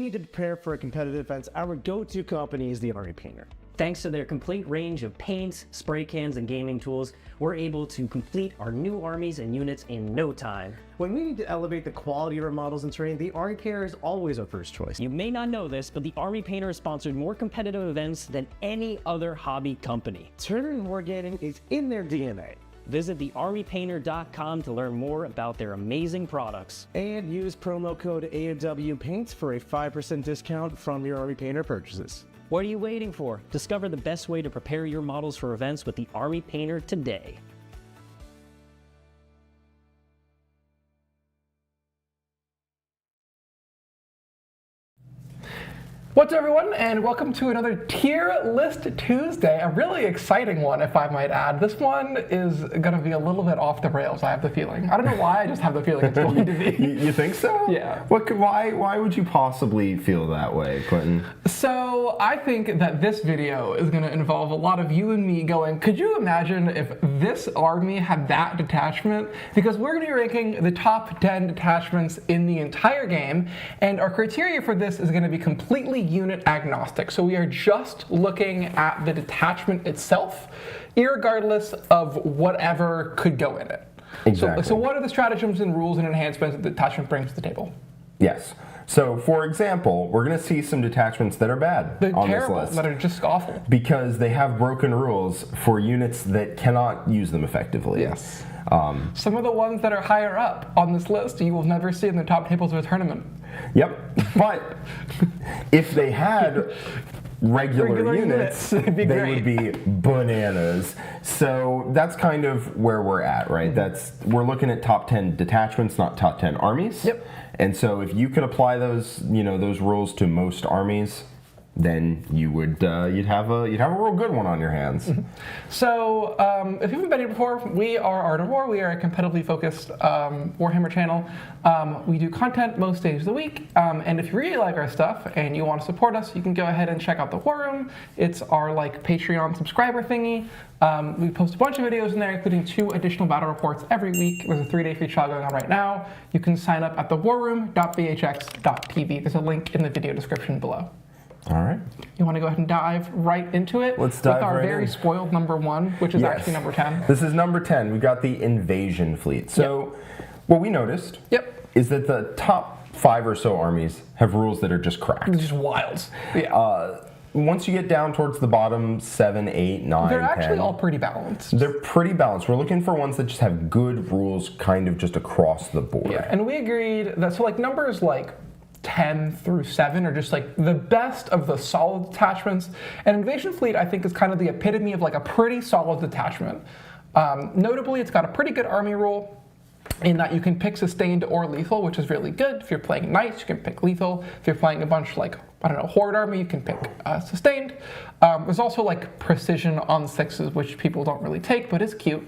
need to prepare for a competitive event, our go-to company is the Army Painter. Thanks to their complete range of paints, spray cans, and gaming tools, we're able to complete our new armies and units in no time. When we need to elevate the quality of our models and terrain, the Army Painter is always our first choice. You may not know this, but the Army Painter has sponsored more competitive events than any other hobby company. Tournament and wargaming is in their DNA. Visit thearmypainter.com to learn more about their amazing products. And use promo code AMW Paints for a 5% discount from your Army Painter purchases. What are you waiting for? Discover the best way to prepare your models for events with the Army Painter today. What's up, everyone, and welcome to another Tier List Tuesday, a really exciting one, if I might add. This one is going to be a little bit off the rails, I have the feeling. I don't know why, I just have the feeling it's going to be. You think so? Yeah. Why would you possibly feel that way, Quentin? So, I think that this video is going to involve a lot of you and me going, could you imagine if this army had that detachment? Because we're going to be ranking the top 10 detachments in the entire game, and our criteria for this is going to be completely unit agnostic. So we are just looking at the detachment itself, irregardless of whatever could go in it. Exactly. So what are the stratagems and rules and enhancements that the detachment brings to the table? Yes. So, for example, we're going to see some detachments that are bad on terrible, this list. that are just awful. Because they have broken rules for units that cannot use them effectively. Yes. Some of the ones that are higher up on this list you will never see in the top tables of a tournament. Yep. But if they had regular units, they would be bananas. So that's kind of where we're at, right? We're looking at top 10 detachments, not top 10 armies. Yep. And so if you could apply those, those rules to most armies, then you would you'd have a real good one on your hands. So if you haven't been here before, we are Art of War. We are a competitively focused Warhammer channel. We do content most days of the week, and if you really like our stuff and you want to support us, you can go ahead and check out the War Room. It's our Patreon subscriber thingy. We post a bunch of videos in there, including 2 additional battle reports every week. There's a 3-day free trial going on right now. You can sign up at thewarroom.vhx.tv. There's a link in the video description below. All right. You want to go ahead and dive right into it? Let's dive with our right very in. spoiled number 1, which is actually number 10. This is number 10. We've got the Invasion Fleet. So what we noticed is that the top 5 or so armies have rules that are just cracked. Just wild. Yeah. Once you get down towards the bottom 7, 8, 9, They're actually 10, all pretty balanced. They're pretty balanced. We're looking for ones that just have good rules kind of just across the board. Yeah, and we agreed that, numbers 10 through 7 are just the best of the solid detachments. And Invasion Fleet, I think, is kind of the epitome of a pretty solid detachment. Notably, it's got a pretty good army rule in that you can pick sustained or lethal, which is really good. If you're playing knights, you can pick lethal. If you're playing a bunch horde army, you can pick sustained. There's also precision on 6s, which people don't really take, but is cute.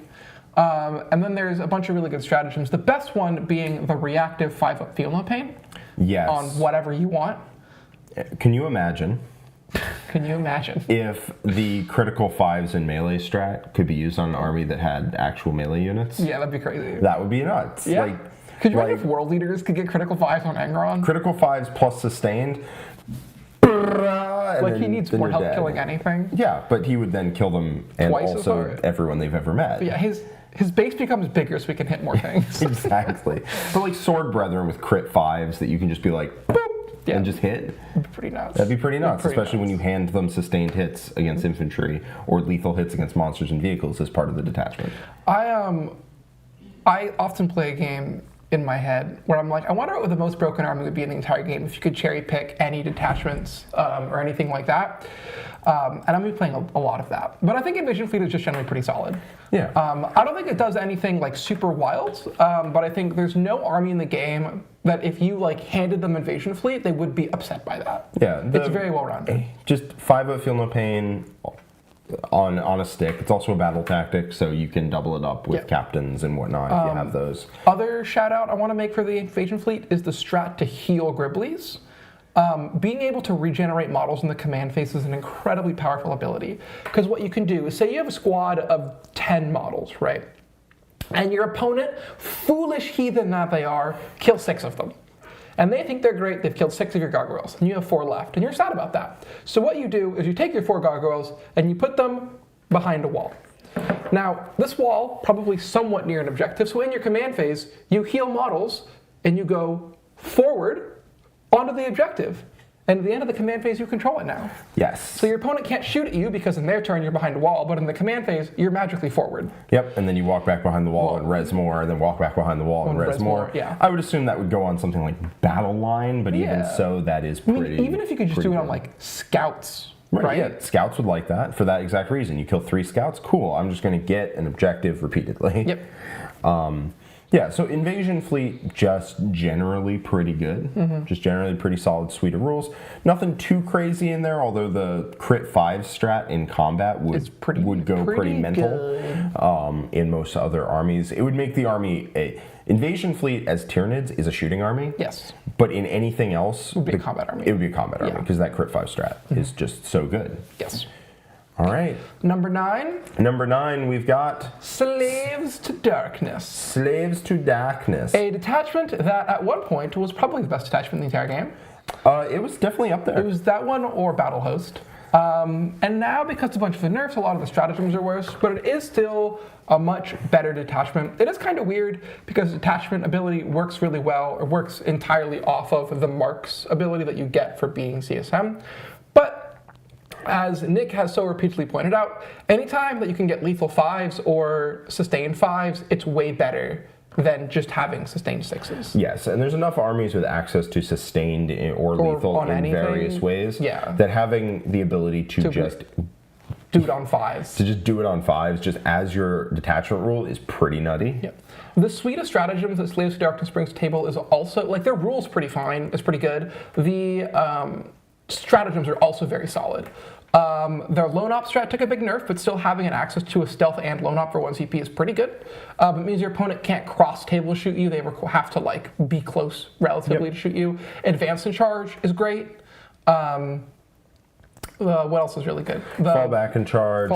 And then there's a bunch of really good stratagems. The best one being the reactive 5-up Field No Pain. Yes. On whatever you want. Can you imagine? Can you imagine? If the critical 5s in melee strat could be used on an army that had actual melee units? Yeah, that'd be crazy. That would be nuts. Yeah. Could you imagine if world leaders could get critical 5s on Angron? Critical 5s plus sustained. He needs more help killing anything. Yeah, but he would then kill them and twice also everyone they've ever met. Yeah, his base becomes bigger so we can hit more things. Exactly. But Sword Brethren with crit 5s that you can just be boop, and just hit. That'd be pretty nuts. That'd be pretty nuts, especially when you hand them sustained hits against infantry or lethal hits against monsters and vehicles as part of the detachment. I often play a game in my head where I'm I wonder what the most broken army would be in the entire game if you could cherry pick any detachments or anything like that. And I'm going to be playing a lot of that. But I think Invasion Fleet is just generally pretty solid. Yeah. I don't think it does anything super wild, but I think there's no army in the game that if you handed them Invasion Fleet, they would be upset by that. Yeah. It's very well rounded. Just 5-up Feel No Pain on a stick. It's also a battle tactic, so you can double it up with captains and whatnot if you have those. Other shout out I want to make for the Invasion Fleet is the strat to heal Gribblies. Being able to regenerate models in the command phase is an incredibly powerful ability. Because what you can do is, say you have a squad of 10 models, right? And your opponent, foolish heathen that they are, kill 6 of them. and they think they're great. They've killed 6 of your gargoyles, and you have 4 left, and you're sad about that. So what you do is you take your 4 gargoyles and you put them behind a wall. Now, this wall, probably somewhat near an objective, so in your command phase, you heal models, and you go forward onto the objective. And at the end of the command phase, you control it now. Yes. So your opponent can't shoot at you because in their turn you're behind a wall, but in the command phase, you're magically forward. Yep, and then you walk back behind the wall and res more, and then walk back behind the wall and res more. Yeah. I would assume that would go on something like Battle Line, but even so, that is pretty. I mean, even if you could just do it on like scouts, right? Yeah, scouts would like that for that exact reason. You kill 3 scouts, cool. I'm just going to get an objective repeatedly. Yep. Yeah, so Invasion Fleet, just generally pretty good. Just generally pretty solid suite of rules. Nothing too crazy in there, although the crit 5 strat in combat would go pretty mental in most other armies. It would make the army Invasion Fleet as Tyranids is a shooting army. Yes. But in anything else, it would be a combat army. It would be a combat army because that crit 5 strat is just so good. Yes. All right. Number 9. Number 9, we've got Slaves to Darkness. Slaves to Darkness. A detachment that at one point was probably the best detachment in the entire game. It was definitely up there. It was that one or Battle Host. And now, because of a bunch of the nerfs, a lot of the stratagems are worse, but it is still a much better detachment. It is kind of weird because detachment ability works really well, or works entirely off of the marks ability that you get for being CSM. But as Nick has so repeatedly pointed out, anytime that you can get lethal 5s or sustained 5s, it's way better than just having sustained 6s. Yes, and there's enough armies with access to sustained or lethal in various ways that having the ability to just do it on 5s. To just do it on 5s, just as your detachment rule, is pretty nutty. Yep. The suite of stratagems that Slaves to Darkness brings to the table is also, like, their rule's pretty fine, it's pretty good. The stratagems are also very solid. Their lone op strat took a big nerf, but still having an access to a stealth and lone op for 1 CP is pretty good. It means your opponent can't cross table shoot you. They have to like be close relatively to shoot you. Advance and charge is great. What else is really good? Fall back and charge.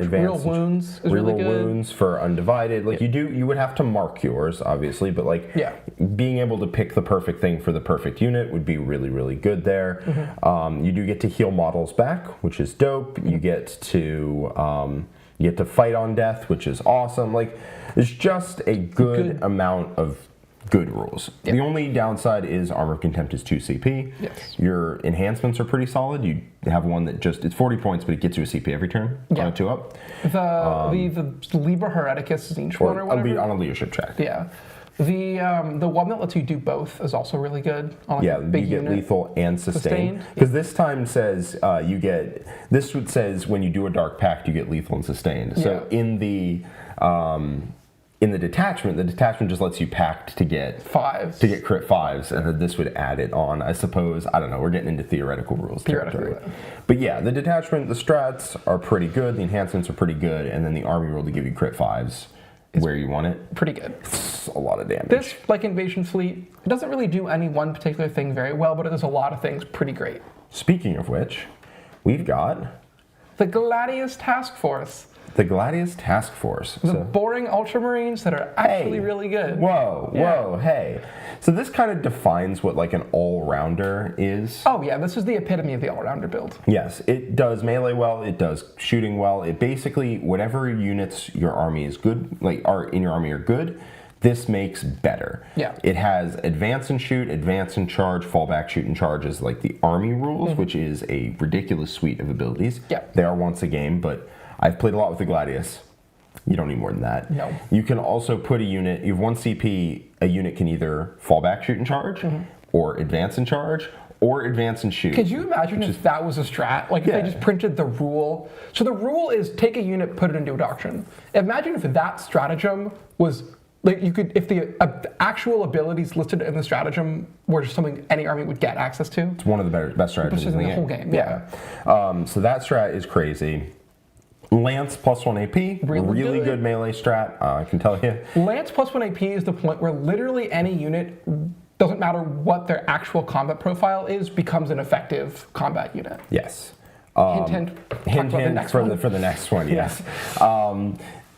Real wounds is really good. Real wounds for undivided. Like you would have to mark yours, obviously, but like being able to pick the perfect thing for the perfect unit would be really, really good there. You do get to heal models back, which is dope. You get to fight on death, which is awesome. Like, there's just a good amount of good rules. The only downside is Armor of Contempt is 2 CP. Yes. Your enhancements are pretty solid. You have one that it's 40 points, but it gets you a CP every turn on a 2-up. The Liber Hereticus Zinch one or whatever? On a leadership check. Yeah. The one that lets you do both is also really good. On you get lethal and sustained. Because this time says says when you do a Dark Pact, you get lethal and sustained. So in the detachment, the detachment just lets you pact to get 5s. To get crit 5s, and then this would add it on, I suppose. I don't know, we're getting into theoretical rules territory. But yeah, the detachment, the strats are pretty good, the enhancements are pretty good, and then the army rule to give you crit 5s where you want it. Pretty good. It's a lot of damage. This, like Invasion Fleet, it doesn't really do any one particular thing very well, but it does a lot of things pretty great. Speaking of which, we've got the Gladius Task Force. The Gladius Task Force. The boring Ultramarines that are actually really good. Whoa, hey. So this kind of defines what like an all-rounder is. Oh yeah, this is the epitome of the all-rounder build. Yes, it does melee well, it does shooting well. It basically, whatever units your army is good, are in your army are good, this makes better. Yeah. It has advance and shoot, advance and charge, fall back, shoot and charge is like the army rules, which is a ridiculous suite of abilities. Yeah. They are once a game, but I've played a lot with the Gladius. You don't need more than that. No. You can also put a unit, you have 1 CP, a unit can either fall back, shoot and charge, or advance and charge, or advance and shoot. Could you imagine if that was a strat? Like if they just printed the rule. So the rule is take a unit, put it into a doctrine. Imagine if that stratagem was, like you could, if the actual abilities listed in the stratagem were just something any army would get access to. It's one of the best strategies in the whole game. So that strat is crazy. Lance plus 1 AP, really good melee strat, I can tell you. Lance plus 1 AP is the point where literally any unit, doesn't matter what their actual combat profile is, becomes an effective combat unit. Yes. Hint for the next one, yes.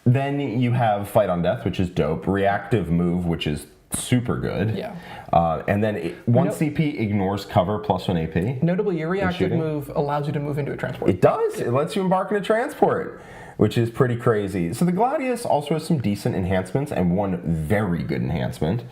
Then you have Fight on Death, which is dope. Reactive Move, which is super good. Yeah. And then 1 CP ignores cover plus 1 AP. Notably, your reactive move allows you to move into a transport. It does. It lets you embark in a transport, which is pretty crazy. So the Gladius also has some decent enhancements and one very good enhancement.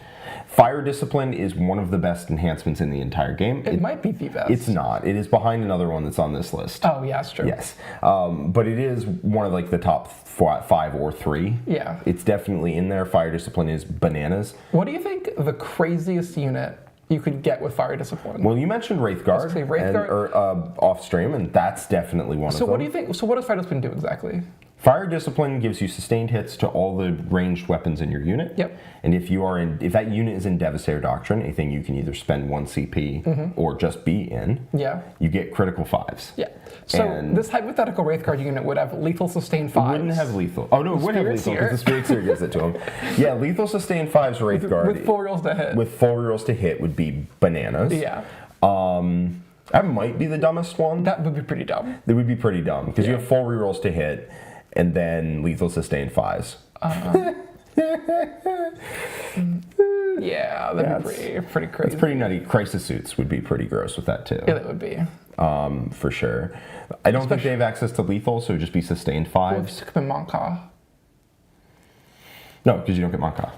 Fire Discipline is one of the best enhancements in the entire game. It might be the best. It's not. It is behind another one that's on this list. Oh, yeah, that's true. Yes. But it is one of like the top 5 or 3. Yeah. It's definitely in there. Fire Discipline is bananas. What do you think the craziest unit you could get with Fire Discipline? Well, you mentioned Wraithguard, off stream, and that's definitely one of them. So what do you think? So what does Fire Discipline do exactly? Fire Discipline gives you sustained hits to all the ranged weapons in your unit. Yep. And if that unit is in Devastator Doctrine, a thing you can either spend 1 CP or just be in, you get critical 5s. Yeah. So this hypothetical Wraithguard unit would have lethal sustained 5s. Wouldn't have lethal. Oh no, it would have lethal because the Spirit Seer gives it to him. Yeah, lethal sustained 5s Wraithguard. With 4 rolls to hit. With 4 rolls to hit would be bananas. Yeah. That might be the dumbest one. That would be pretty dumb. It would be pretty dumb because you have 4 rerolls to hit and then lethal sustained 5s. Yeah, that'd be pretty crazy. It's pretty nutty. Crisis Suits would be pretty gross with that too. Yeah, that would be. For sure. I don't think they have access to lethal, so it would just be sustained 5s. Stick them in Monka. No, because you don't get Monka.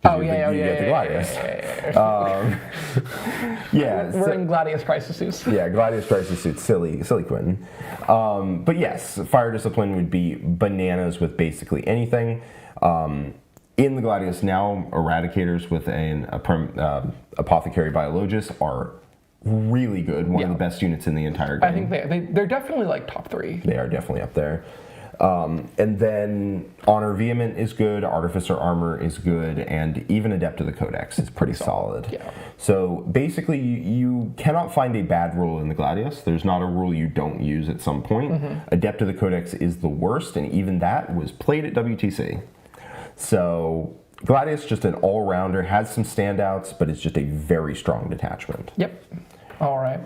Oh, you get the Gladius. We're in Gladius Crisis Suits. Yeah, Gladius Crisis Suits, silly Quentin. But yes, Fire Discipline would be bananas with basically anything. In the Gladius now, Eradicators with an Apothecary Biologist are really good. One of the best units in the entire game. I think they're definitely like top 3. They are definitely up there. And then Honor Vehement is good, Artificer Armor is good, and even Adept of the Codex is pretty solid. Yeah. So basically, you cannot find a bad rule in the Gladius. There's not a rule you don't use at some point. Adept of the Codex is the worst, and even that was played at WTC. So Gladius, just an all-rounder, has some standouts, but it's just a very strong detachment. Yep. All right.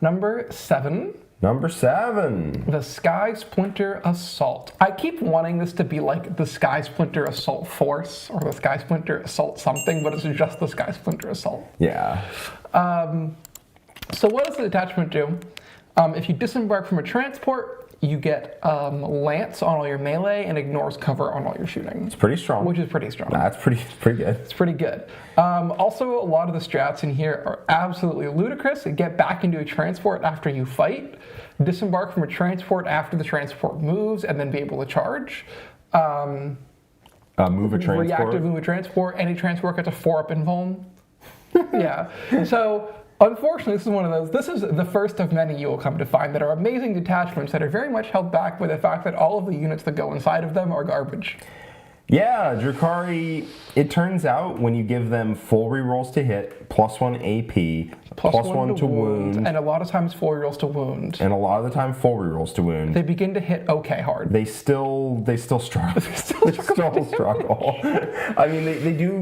Number 7. The Sky Splinter Assault. I keep wanting this to be like the Sky Splinter Assault Force or the Sky Splinter Assault something, but it's just the Sky Splinter Assault. Yeah. So what does the detachment do? If you disembark from a transport, you get Lance on all your melee and ignores cover on all your shooting. It's pretty strong. Which is pretty strong. That's pretty good. It's pretty good. Also, a lot of the strats in here are absolutely ludicrous. Get back into a transport after you fight. Disembark from a transport after the transport moves and then be able to charge. Move a transport. Reactive move a transport. Any transport gets a 4-up invuln. Yeah. So unfortunately, this is one of those. This is the first of many you will come to find that are amazing detachments that are very much held back by the fact that all of the units that go inside of them are garbage. Yeah, Drukhari, it turns out when you give them full rerolls to hit, +1 AP, +1 to wound, and a lot of times 4 rerolls to wound. And a lot of the time 4 rerolls to wound. They begin to hit okay hard. They still struggle. they still struggle. I mean,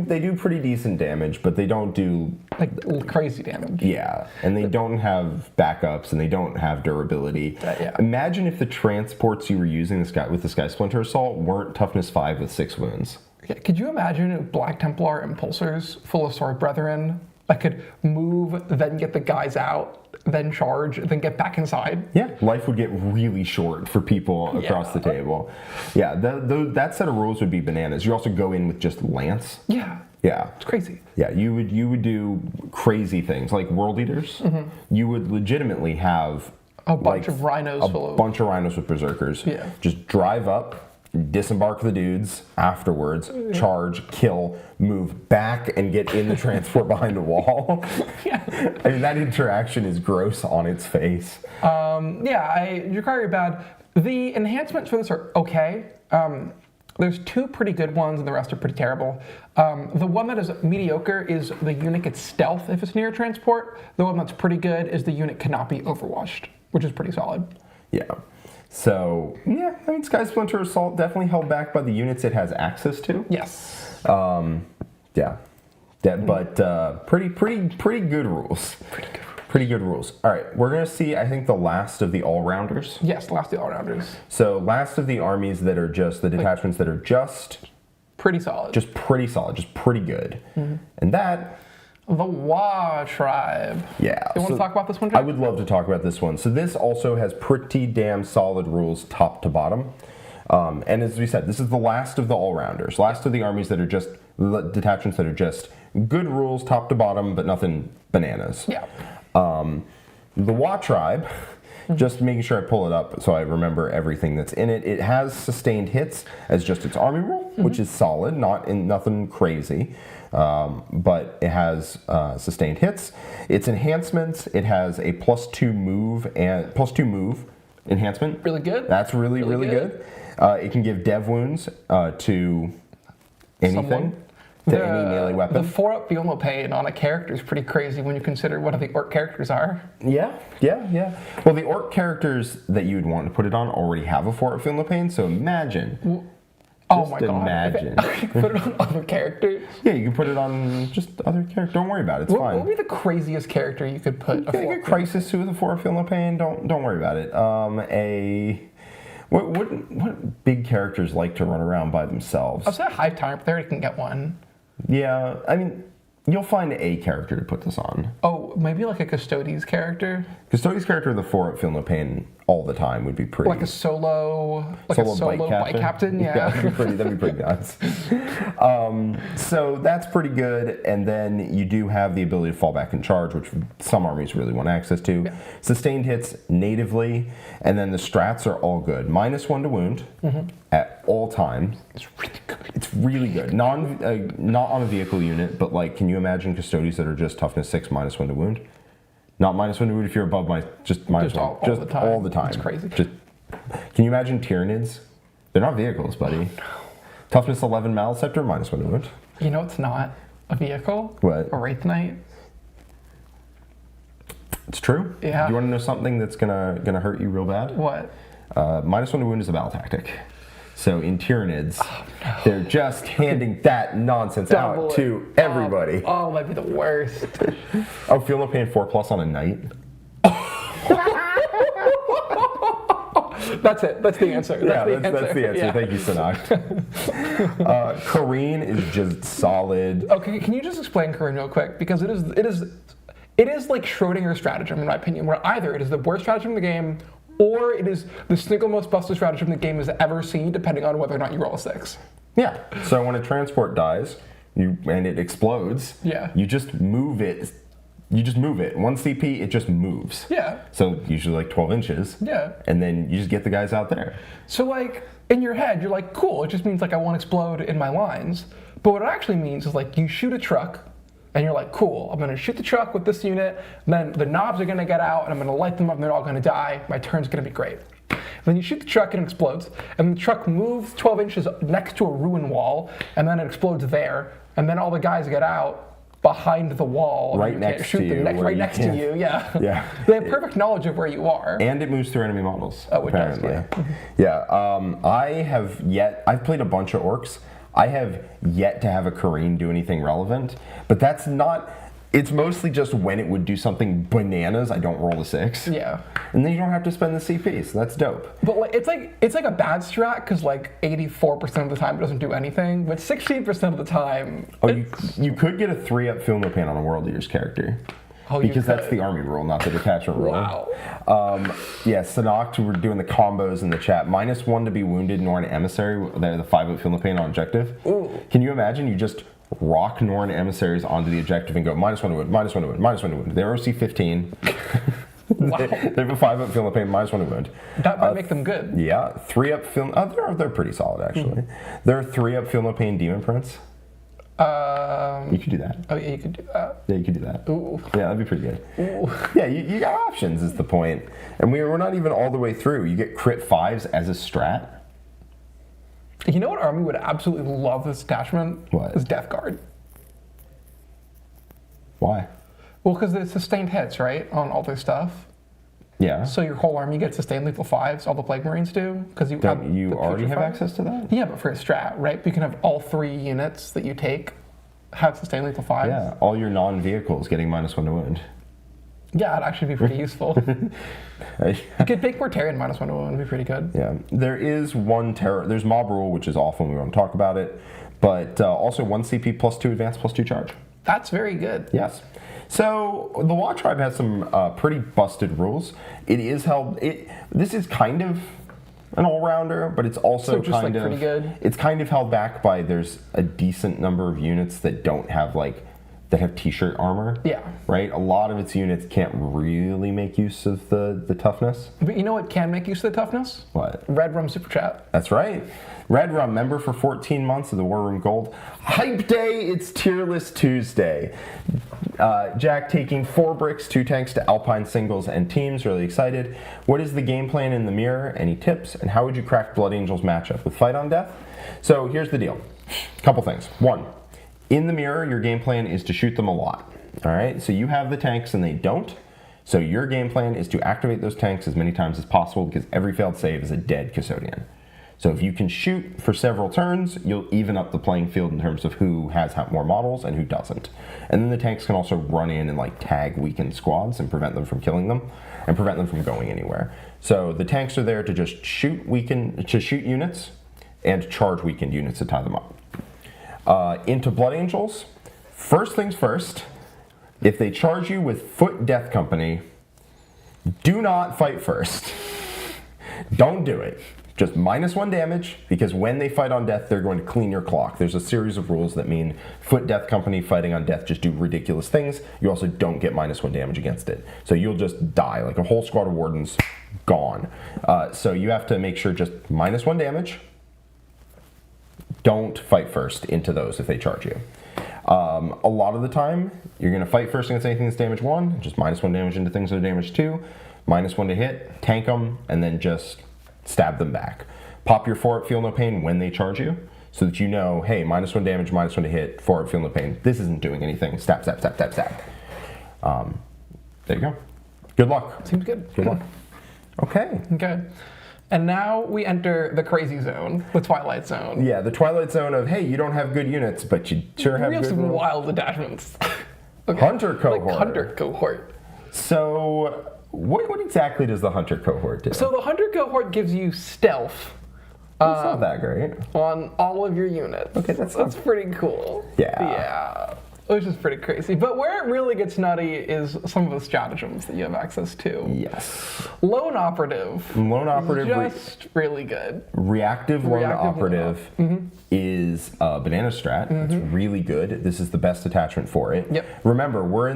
they do pretty decent damage, but they don't do like crazy damage. Yeah, and they don't have backups, and they don't have durability. Yeah. Imagine if the transports you were using with the Sky Splinter Assault weren't toughness 5 with 6 wounds. Yeah, could you imagine Black Templar Impulsors full of Sword Brethren that could move, then get the guys out, then charge, then get back inside? Yeah, life would get really short for people across the table. Yeah, that set of rules would be bananas. You also go in with just Lance. Yeah. Yeah. It's crazy. Yeah, you would do crazy things like World Eaters. You would legitimately have a bunch of rhinos bunch of rhinos with berserkers. Yeah. Just drive up, disembark the dudes afterwards, charge, kill, move back, and get in the transport behind a wall. Yeah. I mean, that interaction is gross on its face. Drukhari are bad. The enhancements for this are okay. There's 2 pretty good ones, and the rest are pretty terrible. The one that is mediocre is the unit gets stealth if it's near a transport. The one that's pretty good is the unit cannot be overwatched, which is pretty solid. Yeah. So, yeah, I mean, Sky Splinter Assault definitely held back by the units it has access to. Yes. But pretty good rules. Pretty good rules. All right, we're going to see, I think, the last of the all-rounders. Yes, last of the all-rounders. So last of the armies that are just, the detachments that are just Pretty solid. Just pretty solid, just pretty good. And that... The Wa tribe. Yeah. You want to talk about this one, Jake? I would love to talk about this one. So this also has pretty damn solid rules top to bottom. And as we said, this is the last of the all-rounders. Last of the armies that are just, detachments that are just good rules top to bottom, but nothing bananas. Yeah. The Wa tribe, just making sure I pull it up so I remember everything that's in it. It has sustained hits as just its army rule, which is solid, nothing crazy. But it has sustained hits. Its enhancements, it has a +2 move and +2 move enhancement. Really good. That's really good. It can give dev wounds to anything, to any melee weapon. The 4-up Feel Pain on a character is pretty crazy when you consider what the orc characters are. Yeah. Well, the orc characters that you would want to put it on already have a 4-up Feel Pain, so imagine. Oh my god. Imagine. You can put it on other characters? Yeah, you can put it on just other characters. Don't worry about it. It's fine. What would be the craziest character you could put I think a Crisis with a 4-up Feel No Pain. Don't worry about it. What big characters like to run around by themselves? I'll say a Hive Tyrant, but they already can get one. Yeah, I mean, you'll find a character to put this on. Oh, maybe like a Custodes character? Custodes character with a 4-up Feel No Pain all the time would be pretty. Like a solo bike captain? Yeah. That'd be pretty nuts. So that's pretty good. And then you do have the ability to fall back and charge, which some armies really want access to. Yeah. Sustained hits natively. And then the strats are all good. -1 to wound at all times. It's really good. It's really good. Not on a vehicle unit, but like, can you imagine Custodes that are just toughness 6, -1 to wound? Not -1 to wound if you're above just -1. All the time. It's crazy. Can you imagine Tyranids? They're not vehicles, buddy. Oh, no. Toughness 11 Maleceptor, -1 to wound. You know it's not a vehicle? What? A Wraith Knight. It's true. Yeah. Do you want to know something that's gonna hurt you real bad? What? -1 to wound is a battle tactic. So in Tyranids, they're just handing that nonsense out to everybody. Oh, that'd be the worst. Oh, Feel No Pain 4+ on a knight. That's it. That's the answer. That's the answer. Yeah. Thank you, Sanok. Kareen is just solid. Okay, can you just explain Kareen real quick? Because it is like Schrodinger's stratagem, in my opinion, where either it is the worst stratagem in the game, or it is the single most busted stratagem the game has ever seen, depending on whether or not you roll a 6. Yeah. So when a transport dies, and it explodes, you just move it. You just move it. 1 CP, it just moves. Yeah. So usually like 12 inches. Yeah. And then you just get the guys out there. So like, in your head, you're like, cool, it just means like I won't explode in my lines. But what it actually means is like, you shoot a truck, and you're like, cool, I'm gonna shoot the truck with this unit, then the knobs are gonna get out, and I'm gonna light them up, and they're all gonna die. My turn's gonna be great. Then you shoot the truck and it explodes, and the truck moves 12 inches next to a ruin wall, and then it explodes there, and then all the guys get out behind the wall. Right next to you. Right next to you, yeah. Yeah. They have perfect knowledge of where you are. And it moves through enemy models. Oh, it does, yeah. I've played a bunch of orcs. I have yet to have a Kareen do anything relevant, but that's not, it's mostly just when it would do something bananas, I don't roll a 6. Yeah. And then you don't have to spend the CP, so that's dope. But like, it's like a bad strat, because like 84% of the time it doesn't do anything, but 16% of the time... Oh, you could get a 3-up Feel No Pain on a World Eaters character. Oh, because that's the army rule, not the detachment rule. Wow. Yeah, Sanok, we're doing the combos in the chat. -1 to be wounded, Norn Emissary. They're the 5-up Feel No Pain on objective. Ooh. Can you imagine you just rock Norn Emissaries onto the objective and go -1 to wound, -1 to wound, -1 to wound. They're OC 15. Wow. They have a 5-up Feel No Pain, -1 to wound. That might make them good. Yeah, 3-up Feel. They're pretty solid actually. They're 3-up Feel No Pain Demon Prince. You could do that. Oh yeah, you could do that. Yeah, you could do that. Ooh. Yeah, that'd be pretty good. Ooh. Yeah, you got options is the point. And we're not even all the way through. You get crit 5s as a strat. You know what army would absolutely love this attachment? What? Is Death Guard. Why? Well, because it's sustained hits, right? On all their stuff. Yeah. So your whole army gets sustained lethal 5s, all the Plague Marines do. Because you already have access to that? Yeah, but for a strat, right? You can have all 3 units that you take have sustained lethal 5s. Yeah, all your non-vehicles getting -1 to wound. Yeah, it'd actually be pretty useful. You could make Mortarion -1 to wound, would be pretty good. Yeah, there is one terror. There's mob rule, which is awful, and we won't talk about it. but also 1 CP plus 2 advance plus 2 charge. That's very good. Yes. So the Law Tribe has some pretty busted rules. It is held. This is kind of an all-rounder, but it's also just, kind like, of pretty good. It's kind of held back by there's a decent number of units that don't have that have t-shirt armor. Yeah. Right? A lot of its units can't really make use of the toughness. But you know what can make use of the toughness? What? Red Rum Super Chat. That's right. Red Rum, member for 14 months of the War Room Gold. Hype day, it's Tier List Tuesday. Jack taking 4 bricks, 2 tanks to Alpine singles and teams. Really excited. What is the game plan in the mirror? Any tips? And how would you crack Blood Angels matchup with Fight on Death? So here's the deal. Couple things. 1, in the mirror, your game plan is to shoot them a lot. All right? So you have the tanks and they don't. So your game plan is to activate those tanks as many times as possible because every failed save is a dead Custodian. So if you can shoot for several turns, you'll even up the playing field in terms of who has more models and who doesn't. And then the tanks can also run in and tag weakened squads and prevent them from killing them and prevent them from going anywhere. So the tanks are there to just shoot units and charge weakened units to tie them up. Into Blood Angels, first things first, if they charge you with Foot Death Company, do not fight first. Don't do it. Just -1 damage, because when they fight on death, they're going to clean your clock. There's a series of rules that mean Foot Death Company fighting on death just do ridiculous things. You also don't get -1 damage against it. So you'll just die, like a whole squad of Wardens, gone. So you have to make sure just -1 damage. Don't fight first into those if they charge you. A lot of the time, you're going to fight first against anything that's damage 1, just -1 damage into things that are damage 2, -1 to hit, tank them, and then just stab them back. Pop your 4 Feel No Pain when they charge you, so that you know, hey, -1 damage, -1 to hit, 4 Feel No Pain. This isn't doing anything. Stab, stab, stab, stab, stab. There you go. Good luck. Seems good. Good luck. Okay. Okay. And now we enter the crazy zone, the Twilight Zone. Yeah, the Twilight Zone of, hey, you don't have good units, but you sure have We have good some rules. wild detachments. Okay. Hunter Cohort. Like Hunter Cohort. So, what exactly does the Hunter Cohort do? So the Hunter Cohort gives you stealth It's not that great. on all of your units. Okay, that's pretty cool. Yeah. Yeah. Which is pretty crazy. But where it really gets nutty is some of the stratagems that you have access to. Yes. Lone Operative. Lone Operative. Just really good. Reactive Lone Reactive Operative is a banana strat. It's really good. This is the best detachment for it. Yep. Remember, we're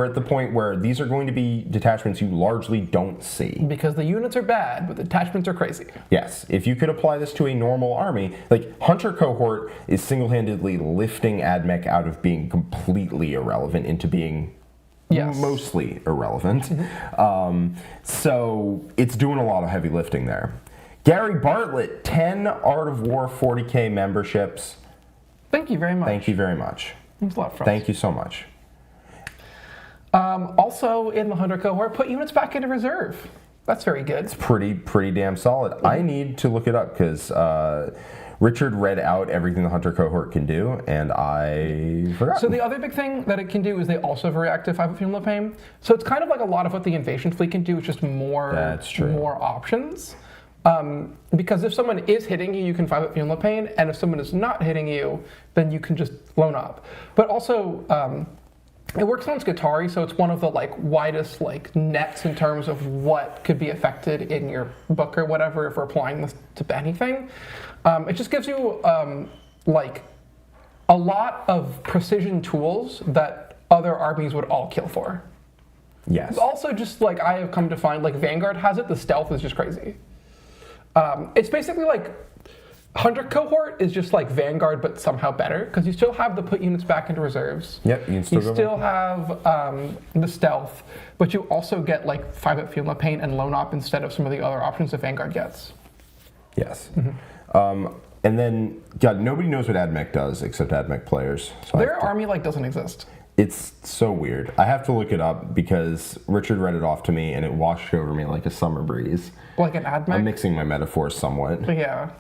at the point where these are going to be detachments you largely don't see. Because the units are bad, but the detachments are crazy. Yes, if you could apply this to a normal army, like Hunter Cohort is single-handedly lifting AdMech out of being completely irrelevant into being mostly irrelevant. So it's doing a lot of heavy lifting there. Gary Bartlett, 10 Art of War 40k memberships. Thank you very much. Thank you very much. It was a lot of fun. Thank you so much. Also, in the Hunter Cohort, put units back into reserve. That's very good. It's pretty damn solid. I need to look it up because Richard read out everything the Hunter Cohort can do, and I forgot. So the other big thing that it can do is they also have a reactive 5 Fuel of Pain. So it's kind of like a lot of what the Invasion Fleet can do, it's just more options. Because if someone is hitting you, you can 5 Fuel of Pain, and if someone is not hitting you, then you can just loan up. But also, it works on Skitarii, so it's one of the widest nets in terms of what could be affected in your book or whatever if we're applying this to anything. It just gives you a lot of precision tools that other armies would all kill for. Yes. Also, just I have come to find, Vanguard has it, the stealth is just crazy. It's basically Hunter Cohort is just like Vanguard, but somehow better, because you still have the put units back into reserves. Yep, you can still have the stealth, but you also get 5 at Feel No Pain and Lone Op instead of some of the other options that Vanguard gets. Yes. And then, God, nobody knows what AdMech does except AdMech players. So Their army doesn't exist. It's so weird. I have to look it up because Richard read it off to me and it washed over me like a summer breeze. Like an AdMech? I'm mixing my metaphors somewhat. Yeah.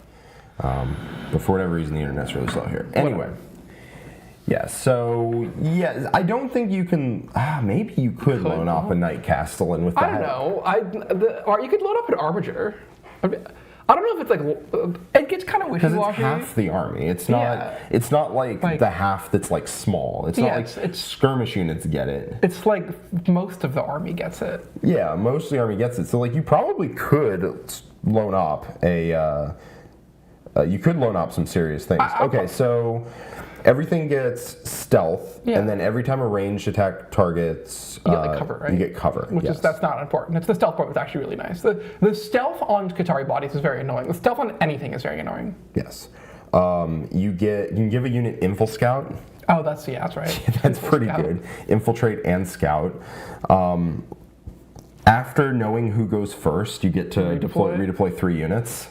But for whatever reason, the internet's really slow here. Anyway. Yeah, so, yeah, I don't think you can... maybe you could loan up a Night Castellan with that. I don't know. You could load up an Armiger. I don't know if it's like it gets kind of Because wishy-washy. it's half the army. It's not. Yeah. It's not like the half that's like small. It's not like it's skirmish units get it. It's like most of the army gets it. Yeah, most of the army gets it. So like you probably could loan up a. You could loan up some serious things. Okay, so everything gets stealth, and then every time a ranged attack targets, you get like cover, right? You get cover, which is that's not important. It's the stealth part that's actually really nice. The stealth on Qatari bodies is very annoying. The stealth on anything is very annoying. Yes, you can give a unit infil scout. Oh, that's right. That's pretty good. Infiltrate and scout. After knowing who goes first, you get to redeploy 3 units.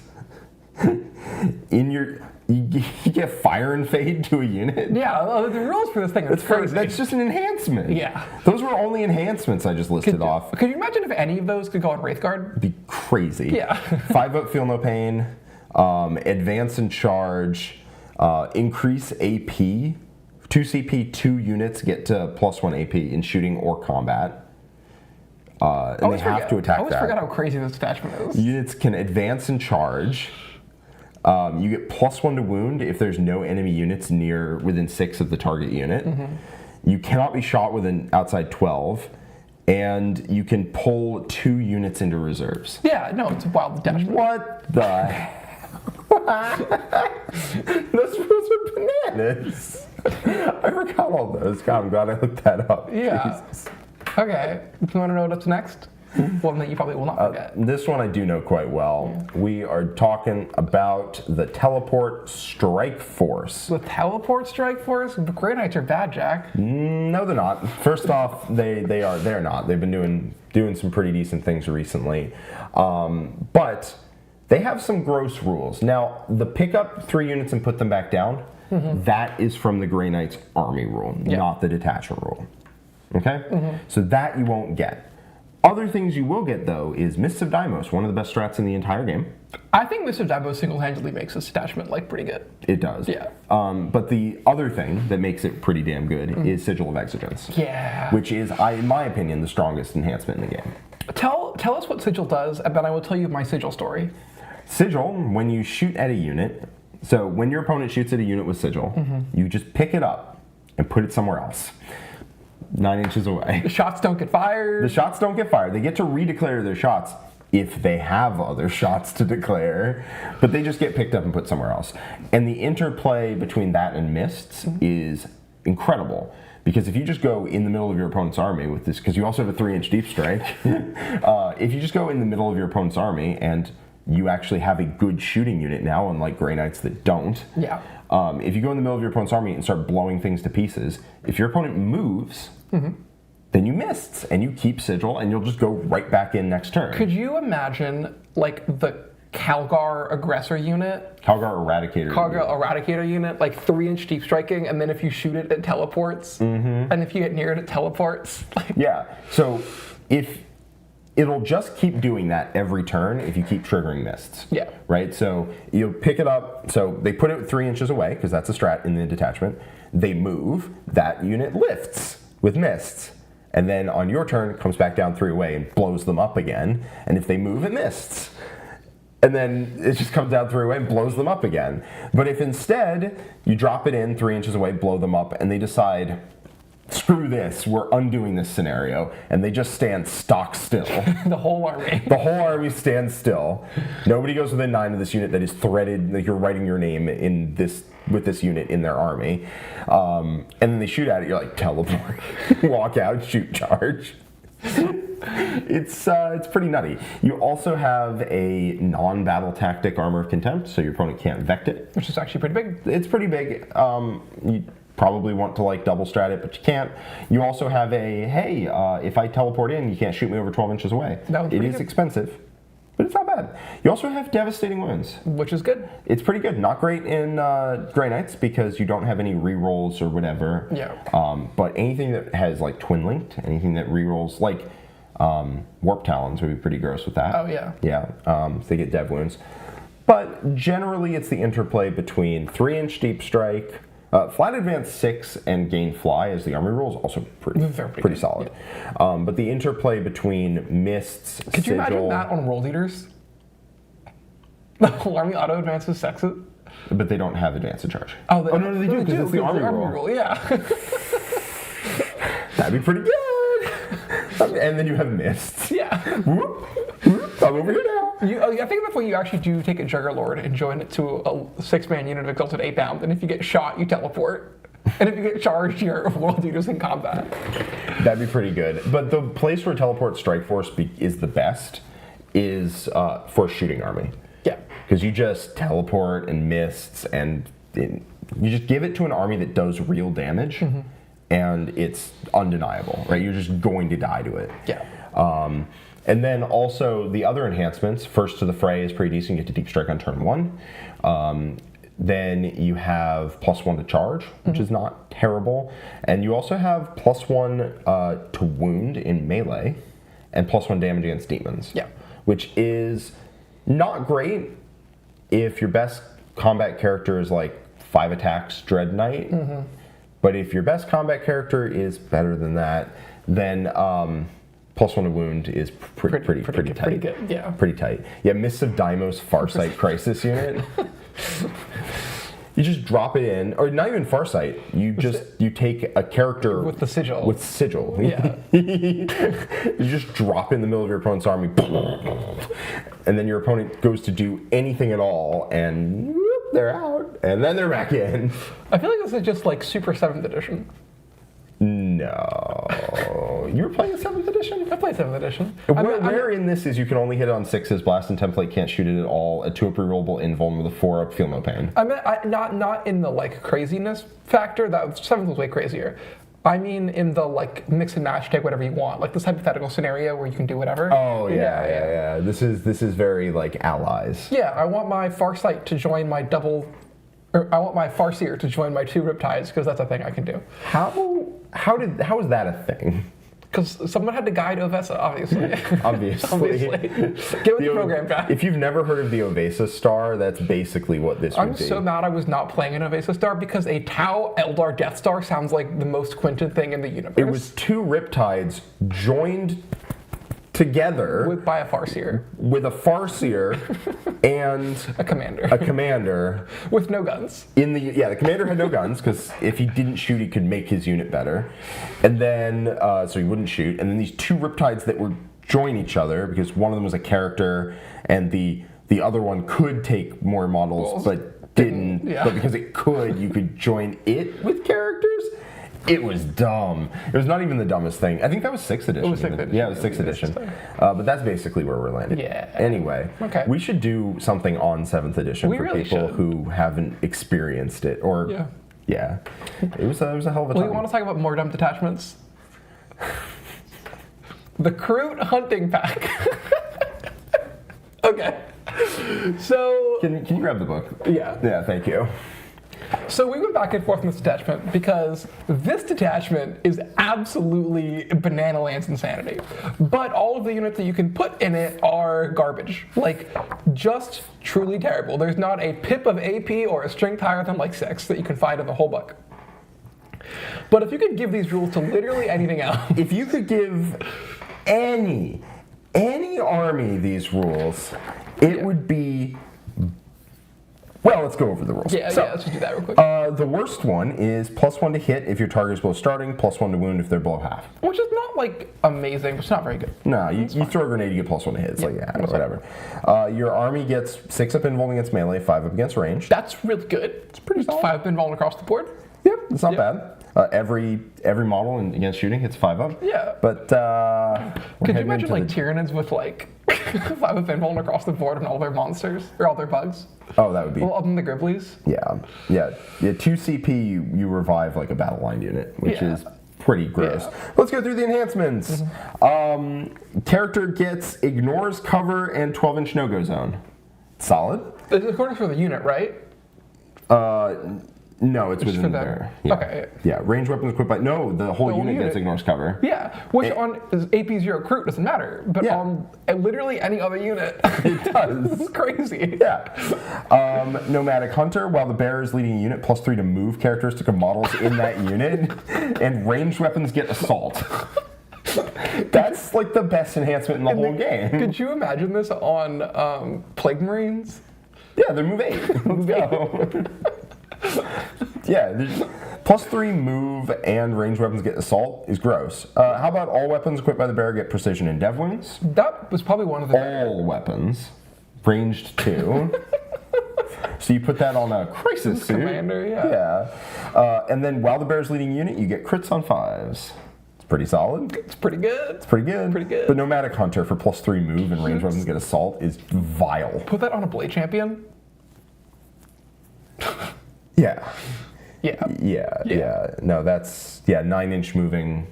You get fire and fade to a unit. Yeah, the rules for this thing are crazy. That's just an enhancement. Yeah. Those were only enhancements I just listed off. Could you imagine if any of those could go on Wraithguard? It'd be crazy. Yeah. 5 vote, feel no pain. Advance and charge. Increase AP. 2 CP, 2 units get to +1 AP in shooting or combat. And they have to attack that. I always forgot how crazy this detachment is. Units can advance and charge. You get +1 to wound if there's no enemy units within 6 of the target unit. You cannot be shot with an outside 12, and you can pull 2 units into reserves. Yeah, no, it's a wild detachment. What the heck? Those rules are bananas. I forgot all those. God, I'm glad I looked that up. Yeah. Jesus. Okay, do you want to know what's next? One that you probably will not forget. This one I do know quite well. Yeah. We are talking about the Teleport Strike Force. The Teleport Strike Force? Grey Knights are bad, Jack. No, they're not. First off, they're not. They've been doing some pretty decent things recently, but they have some gross rules. Now, the pick up 3 units and put them back down. That is from the Grey Knights army rule, not the detachment rule. Okay, so that you won't get. Other things you will get, though, is Mists of Deimos, one of the best strats in the entire game. I think Mists of Deimos single-handedly makes this detachment, pretty good. It does. Yeah. But the other thing that makes it pretty damn good is Sigil of Exigence. Yeah. Which is, in my opinion, the strongest enhancement in the game. Tell us what Sigil does, and then I will tell you my Sigil story. Sigil, when you shoot at a unit, so when your opponent shoots at a unit with Sigil, you just pick it up and put it somewhere else. 9 inches away. The shots don't get fired. The shots don't get fired. They get to redeclare their shots if they have other shots to declare, but they just get picked up and put somewhere else. And the interplay between that and Mists is incredible, because if you just go in the middle of your opponent's army with this, because you also have a 3-inch deep strike, if you just go in the middle of your opponent's army and you actually have a good shooting unit now, unlike Grey Knights that don't. Yeah. If you go in the middle of your opponent's army and start blowing things to pieces, if your opponent moves, then you missed, and you keep Sigil, and you'll just go right back in next turn. Could you imagine, the Calgar Aggressor unit? Calgar Eradicator unit, 3-inch deep striking, and then if you shoot it, it teleports. And if you get near it, it teleports. Yeah, so it'll just keep doing that every turn if you keep triggering Mists. Yeah. Right? So you'll pick it up. So they put it 3 inches away, because that's a strat in the detachment. They move. That unit lifts with Mists. And then on your turn, it comes back down 3 away and blows them up again. And if they move, it Mists. And then it just comes down 3 away and blows them up again. But if instead you drop it in 3 inches away, blow them up, and they decide, screw this, we're undoing this scenario, and they just stand stock still. The whole army. The whole army stands still. Nobody goes within 9 of this unit that is threaded, you're writing your name with this unit in their army. And then they shoot at it, you're like, teleport. Walk out, shoot, charge. It's pretty nutty. You also have a non-battle tactic Armor of Contempt, so your opponent can't vect it. Which is actually pretty big. It's pretty big. You probably want to double strat it, but you can't. You also have if I teleport in, you can't shoot me over 12 inches away. It is expensive, but it's not bad. You also have Devastating Wounds, which is good. It's pretty good. Not great in Grey Knights because you don't have any rerolls or whatever. Yeah. But anything that has Twin Linked, anything that rerolls, Warp Talons would be pretty gross with that. Oh yeah. Yeah. So they get Dev Wounds, but generally it's the interplay between 3-inch deep strike. Flat Advance 6 and Gain Fly as the army rules also pretty solid. Yeah. But the interplay between Mists, Could you imagine that on World Eaters? The whole army auto advances sexes. But they don't have advanced charge. Oh, no, they do, because it's the army roll. Yeah. That'd be pretty good. And then you have mists. Yeah. Whoop, whoop, I'm over here now. I think that's when you actually do take a Juggerlord and join it to a 6-man unit of Exalted 8-bound, and if you get shot, you teleport. And if you get charged, your world leader's in combat. That'd be pretty good. But the place where Teleport Strike Force is the best is for shooting army. Yeah. Because you just teleport and mists, and you just give it to an army that does real damage, and it's undeniable, right? You're just going to die to it. Yeah. And then also the other enhancements, first to the fray is pretty decent. You get to deep strike on turn 1. Then you have +1 to charge, which is not terrible. And you also have +1 to wound in melee and +1 damage against demons. Yeah. Which is not great if your best combat character is like 5 attacks Dread Knight. But if your best combat character is better than that, then +1 to wound is pretty tight. Pretty good, yeah. Pretty tight. Yeah, Mists of Deimos Farsight Crisis unit. You just drop it in, or not even Farsight. You take a character with the sigil. With sigil. Yeah. You just drop it in the middle of your opponent's army, and then your opponent goes to do anything at all, and whoop, they're out, and then they're back in. I feel like this is just like super 7th edition. No. You were playing 7th edition? I played 7th edition. Where in this is you can only hit it on 6s, blast and template can't shoot it at all, a 2-up rerollable invuln with a 4-up, feel no pain. I mean, not in the like craziness factor. That 7th was way crazier. I mean, in the like mix and match, take whatever you want, like this hypothetical scenario where you can do whatever. Oh yeah. This is very like allies. Yeah, I want my Farsight to join my I want my Farseer to join my 2 Riptides, because that's a thing I can do. How is that a thing? Because someone had to guide Ovesa, obviously. Obviously. Give it the program guy. If you've never heard of the Ovesa Star, that's basically what this would be. I'm so mad I was not playing an Ovesa Star, because a Tau Eldar Death Star sounds like the most Quinton thing in the universe. It was 2 Riptides joined together by a Farseer. With a Farseer and a commander. A commander. With no guns. The commander had no guns, because if he didn't shoot, he could make his unit better. And then, so he wouldn't shoot. And then these 2 Riptides that would join each other, because one of them was a character, and the other one could take more models, but didn't. Yeah. But because it could, you could join it with characters. It was dumb. It was not even the dumbest thing. I think that was 6th edition. It was 6th edition. Yeah, it was 6th edition. But that's basically where we're landed. Yeah. Anyway, okay. We should do something on 7th edition for people who haven't experienced it. Or yeah. It was a hell of a time. Well, you want to talk about more dumb detachments? The Cruit hunting pack. Okay. So can you grab the book? Yeah. Yeah, thank you. So we went back and forth on this detachment because this detachment is absolutely banana lands insanity. But all of the units that you can put in it are garbage. Like, just truly terrible. There's not a pip of AP or a strength higher than like 6 that you can find in the whole book. But if you could give these rules to literally anything else. If you could give any army these rules, it would be... Well, let's go over the rules. Yeah, let's just do that real quick. The worst one is +1 to hit if your target is below starting, +1 to wound if they're below half. Which is not, like, amazing, but it's not very good. No, you throw a grenade, you get +1 to hit. It's whatever. Your army gets 6-up invuln against melee, 5-up against range. That's really good. It's pretty solid. 5-up invuln across the board. Yep, it's not bad. Every model against shooting hits 5-up. Yeah. But could you imagine like Tyranids with like 5-up invuln across the board on all their monsters or all their bugs? Oh, that would be. Well, other than the Griblies. Yeah. 2 CP, you revive like a battle line unit, which is pretty gross. Yeah. Let's go through the enhancements. Character gets ignores cover and 12-inch no-go zone. Solid. It's according for the unit, right? No, it's within there. Yeah. Okay. Yeah, ranged weapons equipped by... No, the whole unit gets ignores cover. Yeah, which on AP0 Cruit doesn't matter, but on literally any other unit, it does. This is crazy. Yeah. Nomadic Hunter, while the bearer is leading a unit, +3 to move characteristic of models in that unit, and ranged weapons get assault. That's like the best enhancement in the whole game. Could you imagine this on Plague Marines? Yeah, they're move 8. Let's go. Yeah, there's +3 move and ranged weapons get assault is gross. How about all weapons equipped by the bearer get precision and dev wounds? That was probably one of the... All weapons. Ranged 2. So you put that on a crisis suit. Commander, yeah. Yeah. And then while the bear's leading unit, you get crits on 5s. It's pretty solid. It's pretty good. It's pretty good. Pretty good. But Nomadic Hunter for +3 move and ranged weapons get assault is vile. Put that on a Blade Champion. Yeah. Yeah. Yeah. No, that's 9-inch moving.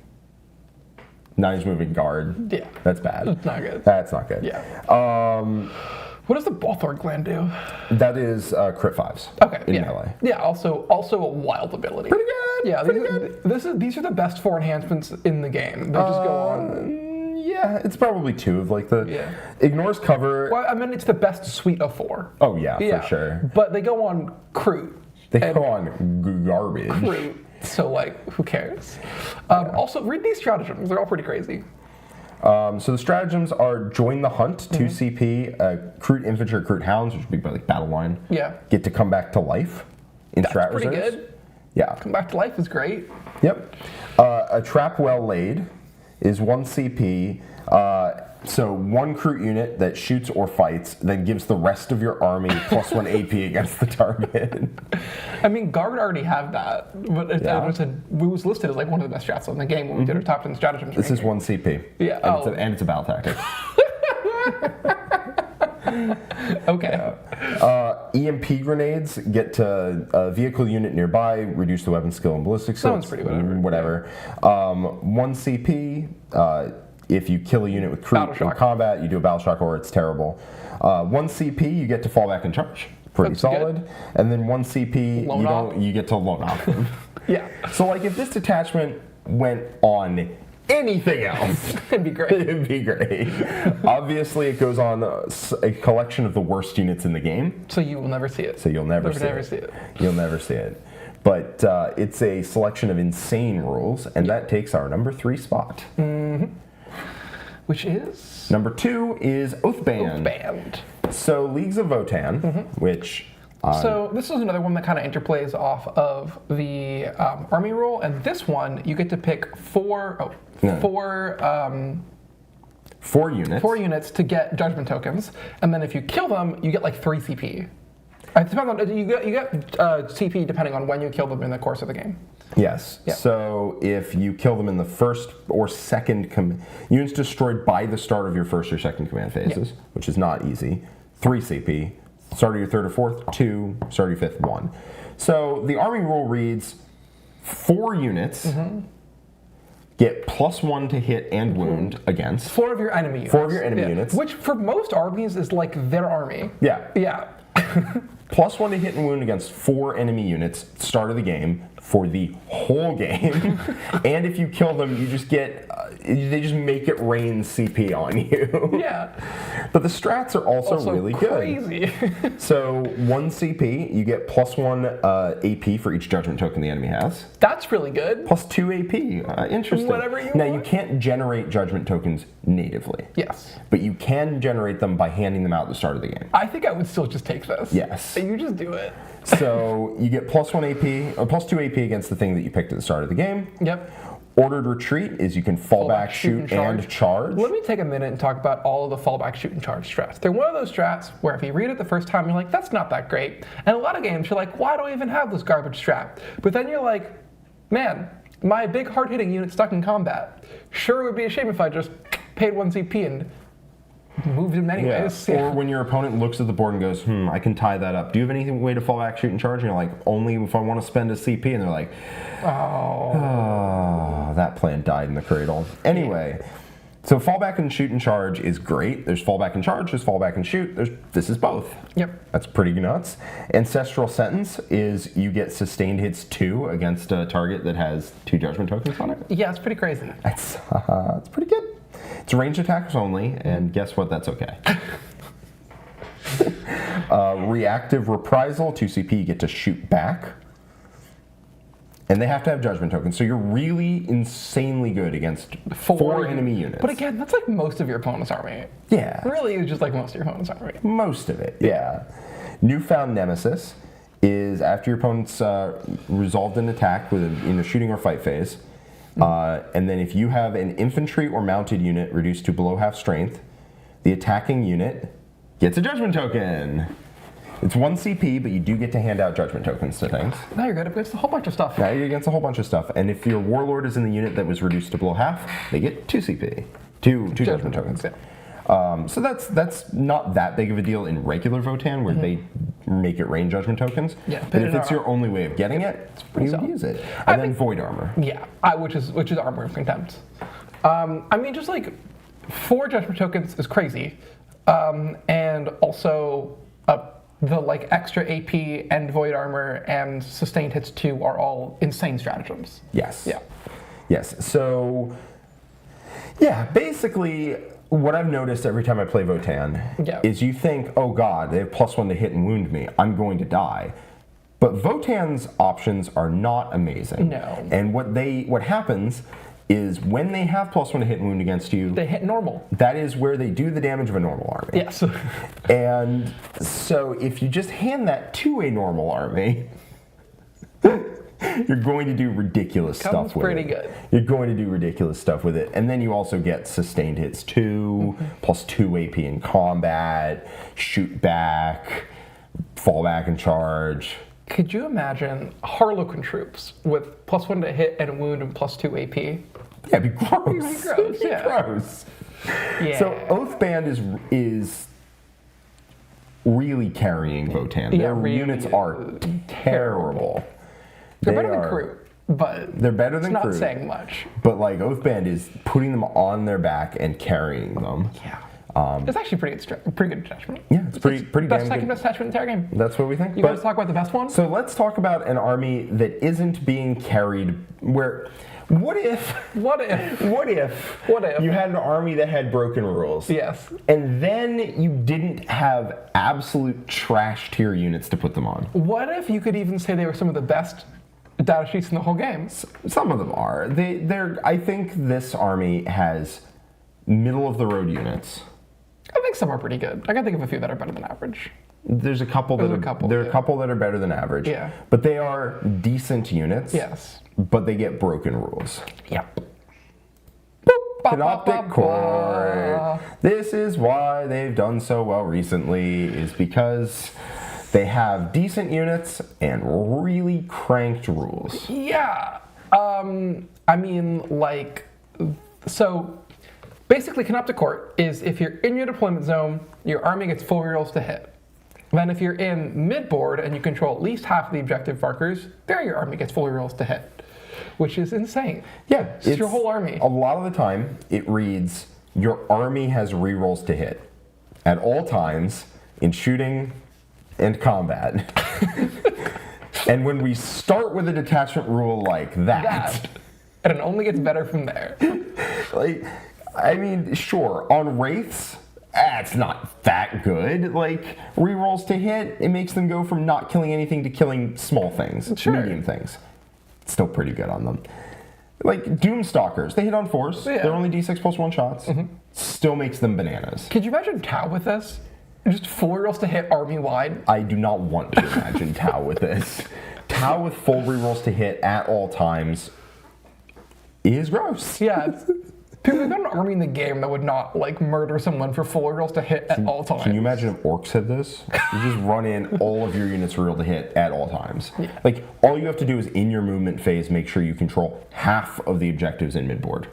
9-inch moving guard. Yeah. That's bad. It's not good. That's not good. Yeah. What does the Balthorn gland do? That is crit 5s. Okay. In yeah. melee. Yeah. Also a wild ability. Pretty good. Yeah. Pretty good. These are the best 4 enhancements in the game. They just go on. Yeah, it's probably 2 of like the. Yeah. Ignores cover. Well, I mean, it's the best suite of 4. Oh yeah, for sure. But they go on Cruit. They go on garbage. Cruit. So who cares? Also, read these stratagems. They're all pretty crazy. So the stratagems are join the hunt, 2 CP, Cruit infantry, Cruit hounds, which would be like battle line. Yeah. Get to come back to life in That's strat pretty reserves. good. Yeah. Come back to life is great. Yep. A trap well laid is 1 CP. So 1 Cruit unit that shoots or fights, then gives the rest of your army +1 AP against the target. I mean, Guard already have that, but it was listed as like one of the best strats in the game when we did our top 10 stratagems. This is 1 CP. Yeah. And it's a battle tactic. Okay. EMP grenades get to a vehicle unit nearby, reduce the weapon skill and ballistic skill. Sounds pretty whatever. Whatever. 1 CP. If you kill a unit with Cruit in combat, you do a battle shock or it's terrible. 1 CP, you get to fall back and charge. Pretty solid. Good. And then 1 CP, you get to loan off them. Yeah. So like if this detachment went on anything else, it'd be great. It'd be great. Obviously, it goes on a collection of the worst units in the game. So you will never see it. So you'll never see it. You'll never see it. But it's a selection of insane rules, and that takes our number 3 spot. Mm-hmm. Which is? Number 2 is Oathband. Oathband. So Leagues of Votan, which... so this is another one that kind of interplays off of the army rule, and this one you get to pick 4 units to get judgment tokens, and then if you kill them, you get like 3 CP. It depends on, you get CP depending on when you kill them in the course of the game. Yes. Yeah. So if you kill them in the first or second units destroyed by the start of your first or second command phases, which is not easy, 3 CP. Start of your third or fourth, 2. Start of your fifth, 1. So the army rule reads 4 units get +1 to hit and wound against 4 of your enemy units. 4 of your enemy units. Which for most armies is like their army. Yeah. Yeah. +1 to hit and wound against 4 enemy units, start of the game, for the whole game. And if you kill them, you just get, they just make it rain CP on you. Yeah. But the strats are also really crazy. Good. So 1 CP, you get +1 AP for each judgment token the enemy has. That's really good. +2 AP. Interesting. Whatever you now, want. you can't generate judgment tokens natively. Yes. But you can generate them by handing them out at the start of the game. I think I would still just take this. Yes. You just do it. So you get +1 AP, or +2 AP against the thing that you picked at the start of the game. Yep. Ordered retreat is you can fall back, shoot, and charge. Let me take a minute and talk about all of the fallback, shoot, and charge strats. They're one of those strats where if you read it the first time, you're like, that's not that great. And a lot of games, you're like, why do I even have this garbage strat? But then you're like, man, my big hard-hitting unit stuck in combat. Sure, it would be a shame if I just paid 1 CP and moved him anyways. Yeah. Or when your opponent looks at the board and goes, I can tie that up. Do you have any way to fall back, shoot, and charge? And you're like, only if I want to spend a CP. And they're like, oh, that plan died in the cradle. Anyway, so fallback and shoot and charge is great. There's fallback and charge, there's fallback and shoot. This is both. Yep. That's pretty nuts. Ancestral Sentence is you get sustained hits 2 against a target that has 2 judgment tokens on it. Yeah, it's pretty crazy. It's pretty good. It's ranged attacks only, and guess what? That's okay. Reactive Reprisal, 2 CP, you get to shoot back. And they have to have judgment tokens, so you're really insanely good against 4 enemy units. But again, that's like most of your opponent's army. Yeah. Really, it's just like most of your opponent's army. Most of it, yeah. Newfound Nemesis is after your opponent's resolved an attack in a shooting or fight phase, and then if you have an infantry or mounted unit reduced to below half strength, the attacking unit gets a judgment token. It's 1 CP, but you do get to hand out judgment tokens to things. Now you're good against a whole bunch of stuff. Now you're against a whole bunch of stuff. And if your warlord is in the unit that was reduced to below half, they get 2 CP. Two judgment tokens. Yeah. So that's not that big of a deal in regular Votann, where they make it rain judgment tokens. Yeah, but if it's your only way of getting it, you use it. And then Void Armor. Yeah, which is Armor of Contempt. I mean, just like 4 judgment tokens is crazy, and also the like extra AP and Void Armor and sustained hits 2 are all insane stratagems. Yes. Yeah. Yes. So, yeah, basically, what I've noticed every time I play Votann is you think, oh god, they have +1 to hit and wound me. I'm going to die. But Votann's options are not amazing. No. And what happens is when they have +1 to hit and wound against you, they hit normal. That is where they do the damage of a normal army. Yes. And so if you just hand that to a normal army, you're going to do ridiculous stuff with it. Pretty good. You're going to do ridiculous stuff with it. And then you also get sustained hits 2, +2 AP in combat, shoot back, fall back and charge. Could you imagine Harlequin troops with +1 to hit and wound and +2 AP? Yeah, it'd be gross. It'd be gross, yeah. Gross. Yeah. So Oathband is really carrying Votann. Yeah, Their really units are terrible. They're better than Cruit, but they're better than it's not Cruit, saying much. But like Oathband is putting them on their back and carrying them. Yeah. It's actually pretty good detachment. Yeah, it's pretty Best damn second good. best detachment in the entire game. That's what we think. You guys talk about the best one? So let's talk about an army that isn't being carried. What if you had an army that had broken rules? Yes. And then you didn't have absolute trash tier units to put them on. What if you could even say they were some of the best data sheets in the whole game? Some of them are. I think this army has middle of the road units. I think some are pretty good. I can think of a few that are better than average. There's a couple that are better than average. Yeah. But they are decent units. Yes. But they get broken rules. Yep. Canoptic Cohort. This is why they've done so well recently, is because they have decent units and really cranked rules. Yeah. I mean, like, so basically Canoptic Cohort is if you're in your deployment zone, your army gets 4 rerolls to hit. Then if you're in mid-board and you control at least half of the objective markers, there your army gets 4 rerolls to hit, which is insane. Yeah. It's your whole army. A lot of the time, it reads, your army has rerolls to hit at all times in shooting and combat. And when we start with a detachment rule like that, and it only gets better from there. Like, I mean, sure, on Wraiths, it's not that good. Like, rerolls to hit, it makes them go from not killing anything to killing small things, medium things. It's still pretty good on them. Like, Doomstalkers, they hit on force. Yeah. They're only D6 plus 1 shots. Still makes them bananas. Could you imagine Tau with this? Just 4 rerolls to hit army-wide? I do not want to imagine Tau with this. Tau with full rerolls to hit at all times is gross. Yeah. People, we've got an army in the game that would not, like, murder someone for 4 rerolls to hit at all times. Can you imagine if orcs had this? You just run in all of your units reroll to hit at all times. Yeah. Like, all you have to do is, in your movement phase, make sure you control half of the objectives in midboard.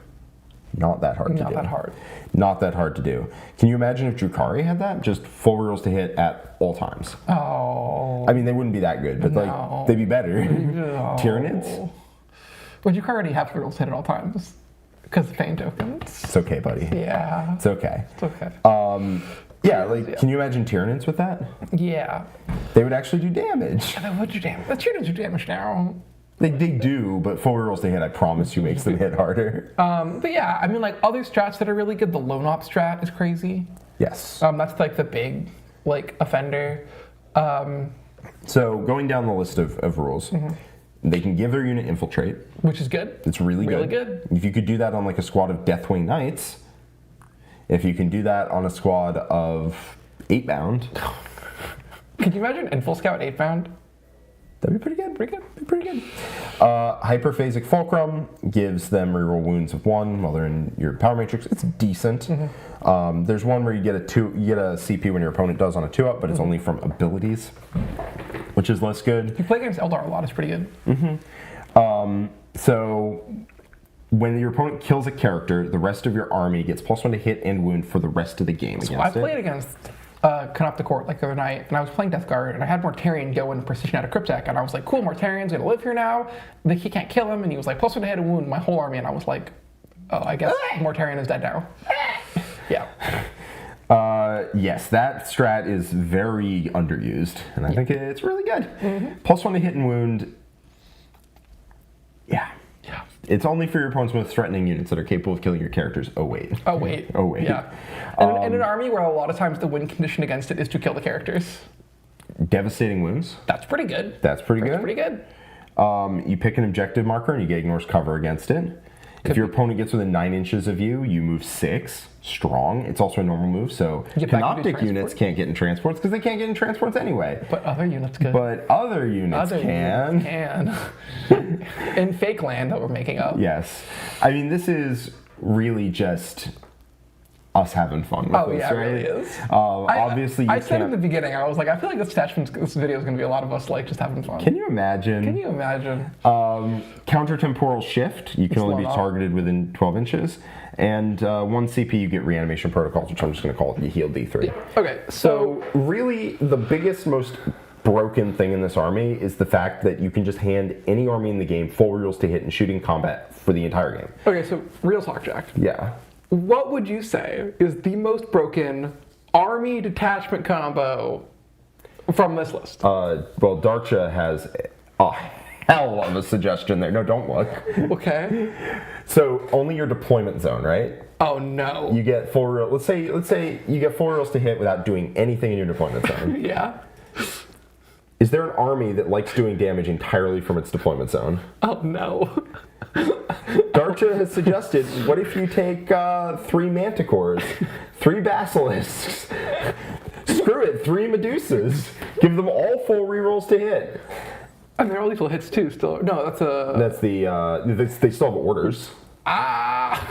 Not that hard to do. Not that hard. Not that hard to do. Can you imagine if Drukhari had that? Just full rerolls to hit at all times. Oh. I mean, they wouldn't be that good, but, like, they'd be better. No. Tyranids? Would you already have rerolls to hit at all times? Because of pain tokens. It's okay, buddy. Yeah. It's okay. It's okay. Yeah, like, can you imagine Tyranids with that? Yeah. They would actually do damage. Yeah, they would do damage. The Tyranids do damage now. They do, but full rerolls to hit, I promise you, makes them hit harder. But yeah, I mean, like, other strats that are really good, the Lone Op strat is crazy. Yes. That's like the big, like, offender. So going down the list of rules, They can give their unit infiltrate. Which is good. It's really good. If you could do that on like a squad of Deathwing Knights, if you can do that on a squad of 8-bound. Could you imagine Infil Scout 8-bound? That'd be pretty good. Pretty good. Hyperphasic Fulcrum gives them reroll wounds of 1 while they're in your power matrix. It's decent. There's one where you get a CP when your opponent does on a 2-up, but it's only from abilities, which is less good. You play against Eldar a lot. It's pretty good. So when your opponent kills a character, the rest of your army gets +1 to hit and wound for the rest of the game. So I played against Cohort like the other night, and I was playing Death Guard, and I had Mortarion go in precision out of Cryptek, and I was like, cool, Mortarion's gonna live here now. He can't kill him, and he was like, +1 to hit and wound my whole army, and I was like, oh, I guess Mortarion is dead now. Yeah. Yes, that strat is very underused, and I think it's really good. +1 to hit and wound. Yeah. It's only for your opponent's most threatening units that are capable of killing your characters. Oh wait. Yeah. And in an army where a lot of times the win condition against it is to kill the characters. Devastating wounds. That's pretty good. That's pretty good. Pretty good. You pick an objective marker and you get ignores cover against it. If your opponent gets within 9 inches of you, you move 6. Strong. It's also a normal move, so Canoptic units can't get in transports because they can't get in transports anyway. But other units can. Units can. In fake land that we're making up. Yes. I mean, this is really just us having fun with this, it right? really is. Obviously, I said in the beginning, I was like, I feel like this video is going to be a lot of us like just having fun. Can you imagine? Counter-temporal shift. You can only be targeted within 12 inches. And 1 CP, you get reanimation protocols, which I'm just going to call it you heal D3. Yeah. Okay, so really, the biggest, most broken thing in this army is the fact that you can just hand any army in the game full rerolls to hit and shooting combat for the entire game. Okay, so real talk, Jack. Yeah. What would you say is the most broken army detachment combo from this list? Well, Darcha has a hell of a suggestion there. No, don't look. Okay. So only your deployment zone, right? Oh no. You get full reroll. Let's say you get full rerolls to hit without doing anything in your deployment zone. Yeah. Is there an army that likes doing damage entirely from its deployment zone? Oh no. Darcha has suggested, what if you take 3 Manticores, 3 Basilisks, screw it, 3 Medusas, give them all full rerolls to hit. And they're all lethal hits too, still. No, that's a... That's the, they still have orders. Ah!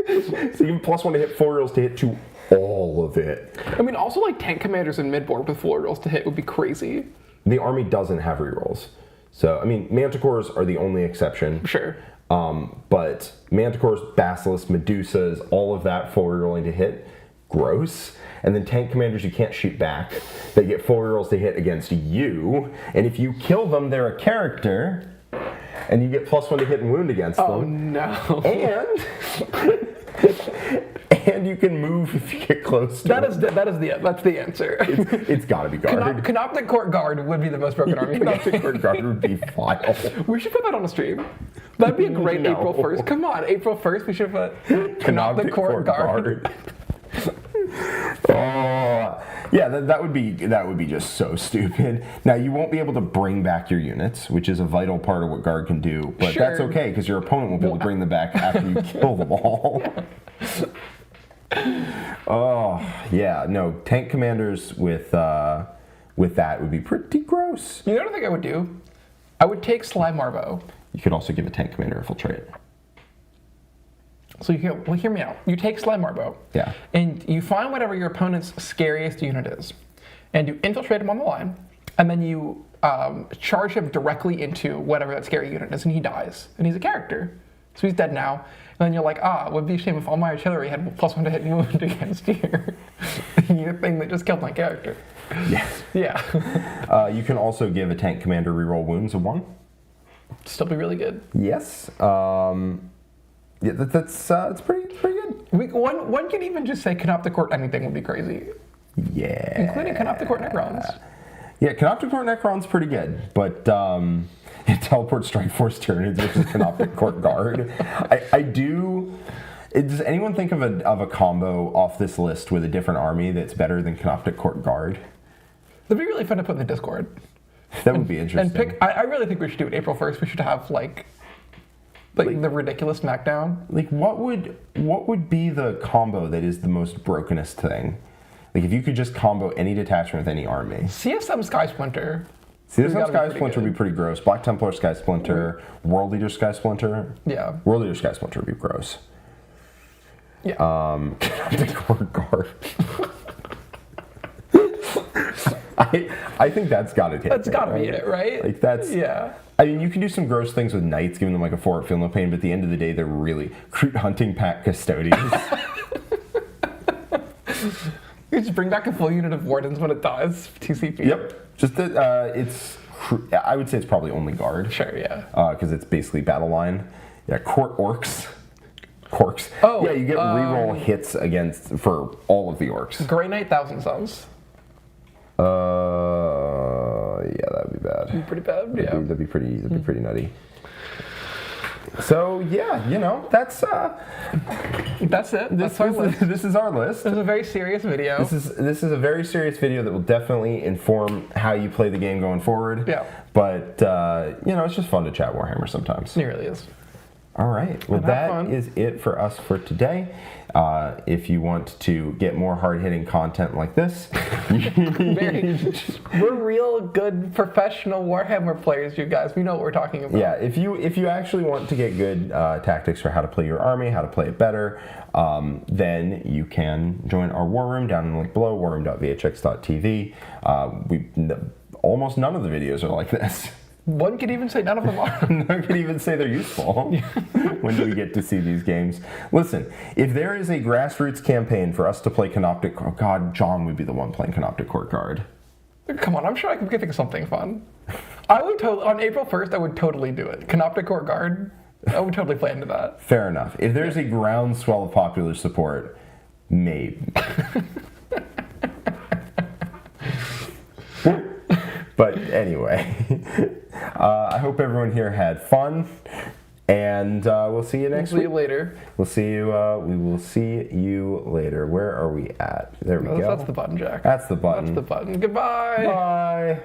So you can +1 to hit, 4 rerolls to hit to all of it. I mean, also like tank commanders in midboard with 4 rerolls to hit would be crazy. The army doesn't have rerolls. So, I mean, Manticores are the only exception. Sure. But Manticores, Basilisks, Medusas, all of that full rerolling to hit, gross. And then tank commanders you can't shoot back. They get full rerolls to hit against you. And if you kill them, they're a character. And you get +1 to hit and wound against them. Oh no. And you can move if you get close to that's the answer. It's gotta be guard. Canoptic Court Guard would be the most broken army. Canoptic Court Guard would be vile. We should put that on the stream. That'd be a great April 1st. Come on, April 1st, we should put Canoptic Court Guard. Yeah, that would be just so stupid. Now you won't be able to bring back your units, which is a vital part of what guard can do. But that's okay because your opponent won't be able to bring them back after you kill them all. Oh yeah, no, tank commanders with that would be pretty gross. You know what I think I would do? I would take Sly Marvo. You could also give a tank commander infiltrate. So hear me out. You take Sly Marvo. Yeah. And you find whatever your opponent's scariest unit is, and you infiltrate him on the line, and then you charge him directly into whatever that scary unit is, and he dies, and he's a character. So he's dead now. And then you're like, it would be a shame if all my artillery had +1 to hit and wound against your thing that just killed my character. Yes. Yeah. You can also give a tank commander reroll wounds of 1. Still be really good. Yes. Yeah, it's pretty good. One can even just say Canoptic Court anything would be crazy. Yeah. Including Canoptic Court Necrons. Yeah, Canoptic Court Necron's pretty good, but it teleports Strike Force Tyranids versus Canoptic Court Guard. I do. Does anyone think of a combo off this list with a different army that's better than Canoptic Court Guard? That'd be really fun to put in the Discord. That would be interesting. And I really think we should do it April 1st. We should have like the ridiculous smackdown. Like, what would be the combo that is the most brokenest thing? Like, if you could just combo any detachment with any army. CSM Sky Splinter. CSM Sky Splinter would be pretty gross. Black Templar Sky Splinter, World Leader Sky Splinter. Yeah. World Leader Sky Splinter would be gross. Yeah. The Court Guard. I think that's got to hit. That's got to be it, right? Like, that's... Yeah. I mean, you can do some gross things with knights, giving them like a 4 feel no pain, but at the end of the day, they're really Cruit hunting pack custodians. You just bring back a full unit of wardens when it dies. TCP. Yep. Just that I would say it's probably only guard. Sure, yeah. Because it's basically battle line. Yeah, court orcs. Corks. Oh. Yeah, you get reroll hits for all of the orcs. Grey Knight, 1,000 Suns. Yeah, that'd be bad. Pretty bad, yeah. That'd be pretty nutty. So yeah, that's it. This is our list. This is a very serious video. This is a very serious video that will definitely inform how you play the game going forward. Yeah. But it's just fun to chat Warhammer sometimes. It really is. All right. Well, that is it for us for today. If you want to get more hard-hitting content like this, we're real good professional Warhammer players, you guys. We know what we're talking about. Yeah, if you actually want to get good tactics for how to play your army, how to play it better, then you can join our war room down in the link below, warroom.vhx.tv. Almost none of the videos are like this. One could even say none of them are. One could even say they're useful when we get to see these games. Listen, if there is a grassroots campaign for us to play Canoptic... Oh, God, John would be the one playing Canoptic Court Guard. Come on, I'm sure I could think of something fun. I would on April 1st, I would totally do it. Canoptic Court Guard, I would totally play into that. Fair enough. If there's a groundswell of popular support, maybe. But anyway, I hope everyone here had fun, and we'll see you next week. See you later. We'll see you. We will see you later. Where are we at? There we go. That's the button, Jack. That's the button. That's the button. Goodbye. Bye.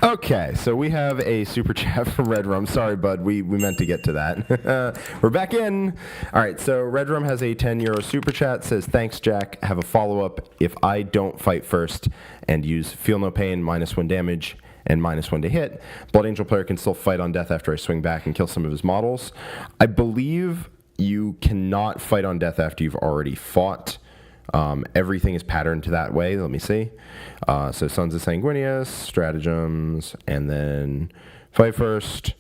Okay, so we have a super chat from Red Rum. Sorry, bud, we meant to get to that. We're back in. All right, so Red Rum has a €10 super chat. Says, thanks, Jack. Have a follow-up. If I don't fight first and use Feel No Pain, -1 damage, and -1 to hit, Blood Angel player can still fight on death after I swing back and kill some of his models. I believe you cannot fight on death after you've already fought. Everything is patterned to that way. Let me see. So Sons of Sanguinius, Stratagems, and then fight first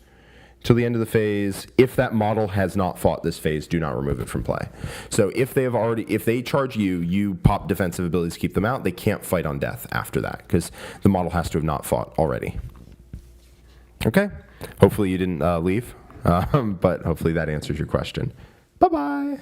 till the end of the phase. If that model has not fought this phase, do not remove it from play. So if they charge you, you pop defensive abilities, keep them out. They can't fight on death after that because the model has to have not fought already. Okay. Hopefully you didn't leave, but hopefully that answers your question. Bye-bye.